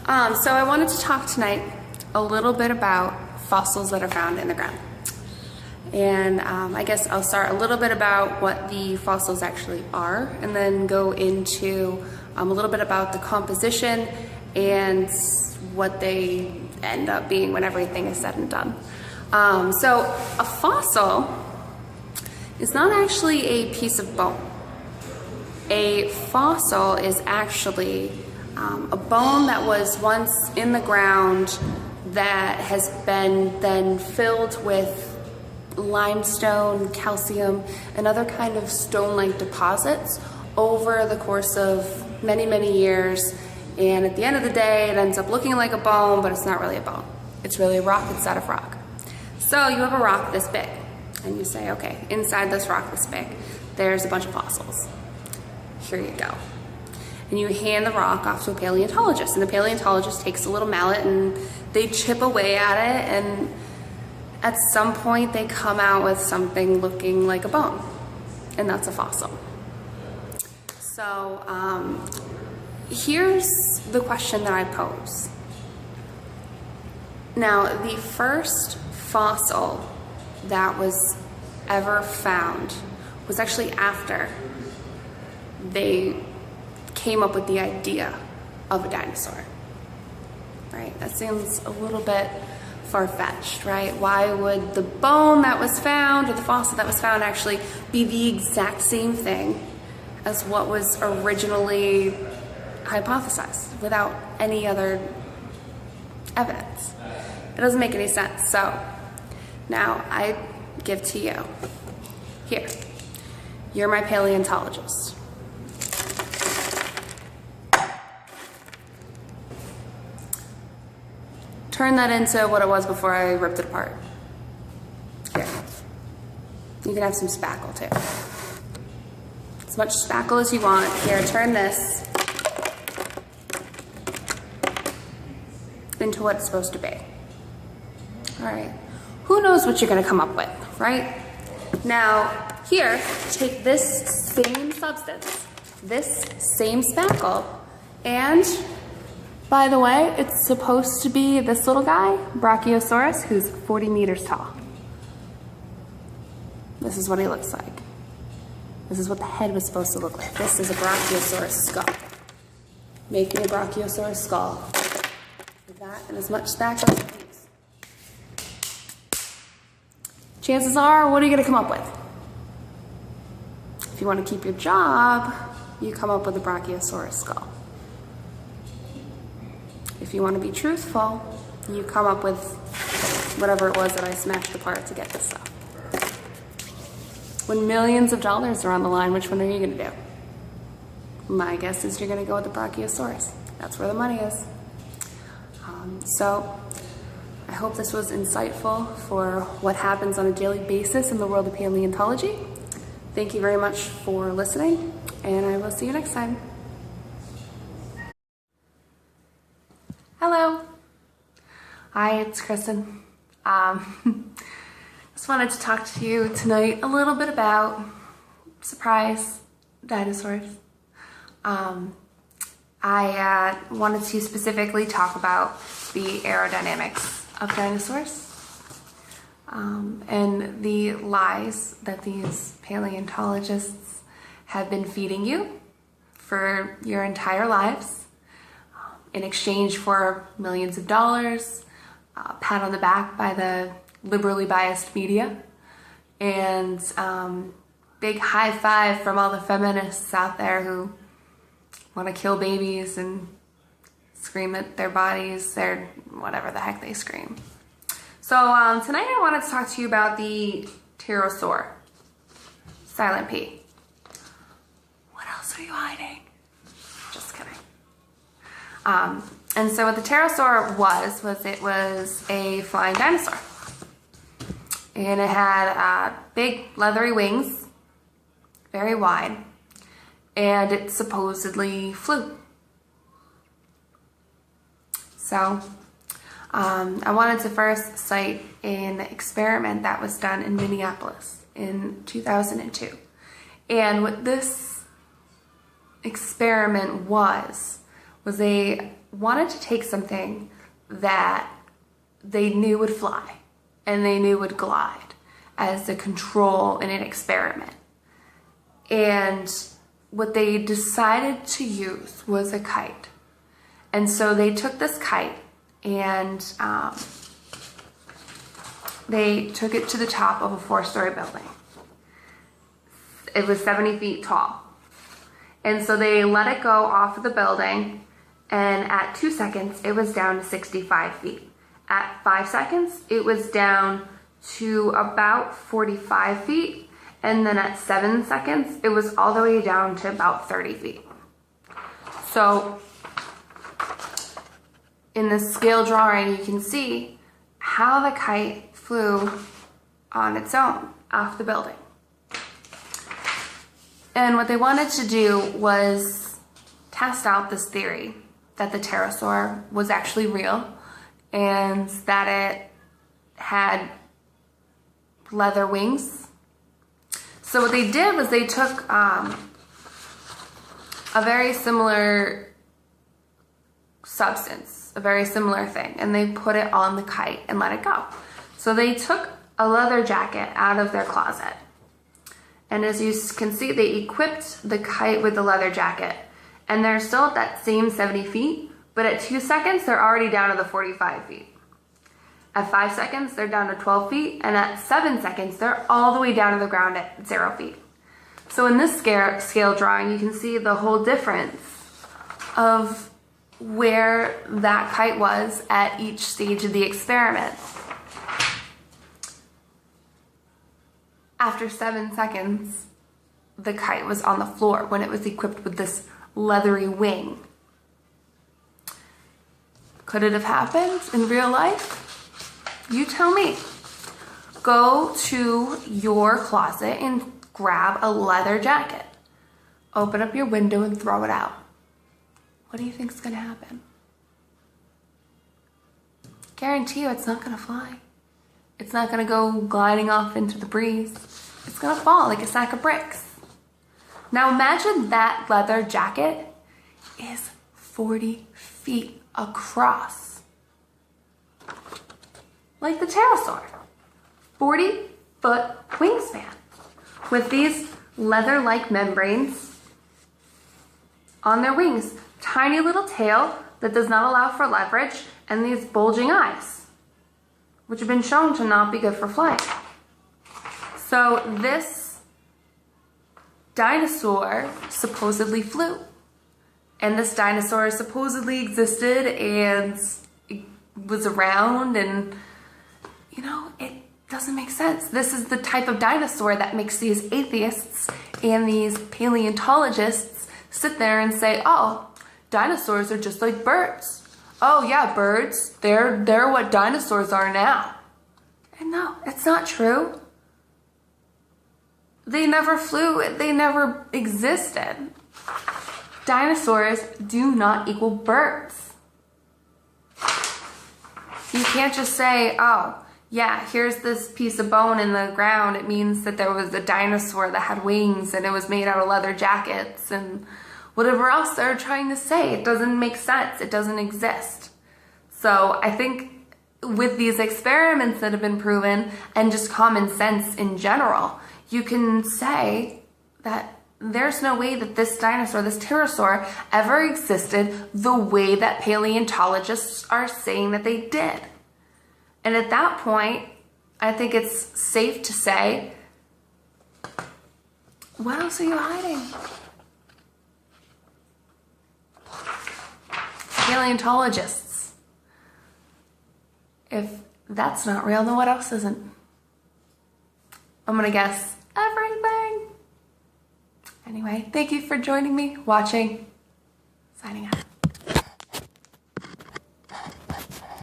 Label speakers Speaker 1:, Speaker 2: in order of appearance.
Speaker 1: So I wanted to talk tonight a little bit about fossils that are found in the ground. And I guess I'll start a little bit about what the fossils actually are, and then go into a little bit about the composition and what they end up being when everything is said and done. So a fossil is not actually a piece of bone. A fossil is actually a bone that was once in the ground that has been then filled with limestone, calcium, and other kind of stone-like deposits over the course of many, many years. And at the end of the day, it ends up looking like a bone, but it's not really a bone. It's really a rock inside of rock. So you have a rock this big, and you say, okay, inside this rock this big, there's a bunch of fossils. Here you go. And you hand the rock off to a paleontologist, and the paleontologist takes a little mallet and they chip away at it, and at some point they come out with something looking like a bone, and that's a fossil. So here's the question that I pose. Now, the first fossil that was ever found was actually after they came up with the idea of a dinosaur, right? That seems a little bit far-fetched, right? Why would the bone that was found or the fossil that was found actually be the exact same thing as what was originally hypothesized without any other evidence? It doesn't make any sense. So now I give to you, here, you're my paleontologist. Turn that into what it was before I ripped it apart. Here. You can have some spackle too. As much spackle as you want. Here, turn this into what it's supposed to be. All right. Who knows what you're gonna come up with, right? Now, here, take this same substance, this same spackle, and by the way, it's supposed to be this little guy, Brachiosaurus, who's 40 meters tall. This is what he looks like. This is what the head was supposed to look like. This is a Brachiosaurus skull. Make me a Brachiosaurus skull. With that and as much spackle as you use. Chances are, what are you gonna come up with? If you want to keep your job, you come up with a Brachiosaurus skull. If you want to be truthful, you come up with whatever it was that I smashed apart to get this stuff. When millions of dollars are on the line, which one are you going to do? My guess is you're going to go with the Brachiosaurus. That's where the money is. So I hope this was insightful for what happens on a daily basis in the world of paleontology. Thank you very much for listening, and I will see you next time. Hello. Hi, it's Kristen. Just wanted to talk to you tonight a little bit about, surprise, dinosaurs. I wanted to specifically talk about the aerodynamics of dinosaurs and the lies that these paleontologists have been feeding you for your entire lives, in exchange for millions of dollars, a pat on the back by the liberally biased media, and big high five from all the feminists out there who want to kill babies and scream at their bodies, their whatever the heck they scream. So tonight I wanted to talk to you about the pterosaur, silent P. What else are you hiding? Just kidding. And so what the pterosaur was it was a flying dinosaur. And it had big leathery wings, very wide, and it supposedly flew. So I wanted to first cite an experiment that was done in Minneapolis in 2002. And what this experiment was a wanted to take something that they knew would fly and they knew would glide as a control in an experiment. And what they decided to use was a kite. And so they took this kite and they took it to the top of a 4-story building. It was 70 feet tall. And so they let it go off of the building, and at 2 seconds, it was down to 65 feet. At 5 seconds, it was down to about 45 feet. And then at 7 seconds, it was all the way down to about 30 feet. So in the scale drawing, you can see how the kite flew on its own off the building. And what they wanted to do was test out this theory that the pterosaur was actually real and that it had leather wings. So what they did was they took a very similar substance, a very similar thing, and they put it on the kite and let it go. So they took a leather jacket out of their closet. And as you can see, they equipped the kite with the leather jacket. And they're still at that same 70 feet, but at 2 seconds, they're already down to the 45 feet. At 5 seconds, they're down to 12 feet. And at 7 seconds, they're all the way down to the ground at 0 feet. So in this scale drawing, you can see the whole difference of where that kite was at each stage of the experiment. After 7 seconds, the kite was on the floor when it was equipped with this leathery wing. Could it have happened in real life? You tell me. Go to your closet and grab a leather jacket. Open up your window and throw it out. What do you think is going to happen? Guarantee you it's not going to fly. It's not going to go gliding off into the breeze. It's going to fall like a sack of bricks. Now imagine that leather jacket is 40 feet across. Like the pterosaur. 40-foot wingspan. With these leather-like membranes on their wings. Tiny little tail that does not allow for leverage, and these bulging eyes, which have been shown to not be good for flying. So this dinosaur supposedly flew. And this dinosaur supposedly existed and was around, and you know, it doesn't make sense. This is the type of dinosaur that makes these atheists and these paleontologists sit there and say, oh, dinosaurs are just like birds. Oh yeah, birds, they're what dinosaurs are now. And no, it's not true. They never flew, they never existed. Dinosaurs do not equal birds. You can't just say, oh, yeah, here's this piece of bone in the ground. It means that there was a dinosaur that had wings and it was made out of leather jackets and whatever else they're trying to say. It doesn't make sense. It doesn't exist. So I think with these experiments that have been proven and just common sense in general, you can say that there's no way that this dinosaur, this pterosaur, ever existed the way that paleontologists are saying that they did. And at that point, I think it's safe to say, what else are you hiding? Paleontologists. If that's not real, then what else isn't? I'm gonna guess everything. Anyway, thank you for joining me, watching, signing out.